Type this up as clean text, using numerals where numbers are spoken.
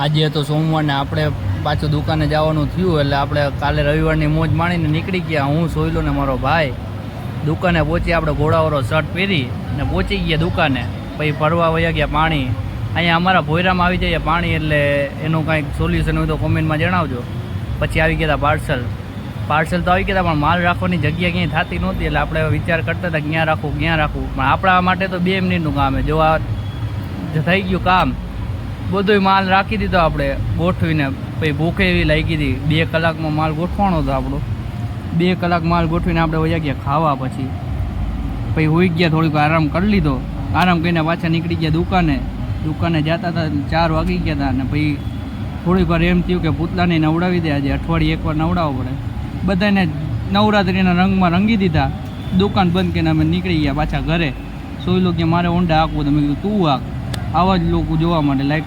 આજે તો સોમવાર ને આપણે પાછું દુકાને જવાનું થયું એટલે આપણે કાલે રવિવારની મોજ માણીને નીકળી ગયા. હું સોયલો ને મારો ભાઈ દુકાને પહોંચી. આપણે ઘોડાવાળો શર્ટ પહેરી ને પહોંચી ગયા દુકાને. પછી ફરવા વયા ગયા પાણી. અહીંયા અમારા ભોયરામાં આવી જાય પાણી, એટલે એનું કાંઈક સોલ્યુશન હોય તો કોમેન્ટમાં જણાવજો. પછી આવી ગયા હતા પાર્સલ તો આવી ગયા હતા, પણ માલ રાખવાની જગ્યા ક્યાંય થતી નહોતી. એટલે આપણે વિચાર કરતા હતા ક્યાં રાખવું. પણ આપણા માટે તો 2 મિનિટનું કામ છે. જો આ થઈ ગયું કામ, બધોય માલ રાખી દીધો આપણે ગોઠવીને. પછી ભૂખે એવી લાગી હતી. 2 કલાકમાં માલ ગોઠવાનો હતો આપણો. 2 કલાક માલ ગોઠવીને આપણે વયા ગયા ખાવા. પછી હોઈ ગયા, થોડીક આરામ કરી લીધો. આરામ કરીને પાછા નીકળી ગયા દુકાને જતા હતા 4 વાગી ગયા હતા. અને પછી થોડીક વાર એમ થયું કે પૂતલાને નવડાવી દે. આજે અઠવાડિયે એકવાર નવડાવવો પડે. બધાને નવરાત્રિના રંગમાં રંગી દીધા. દુકાન બંધ કરીને અમે નીકળી ગયા પાછા ઘરે. સોયલો કે મારે ઊંડા હાંકવું. તો મેં કીધું તું હાંક. આવા જ લોકો જોવા માટે લાઈક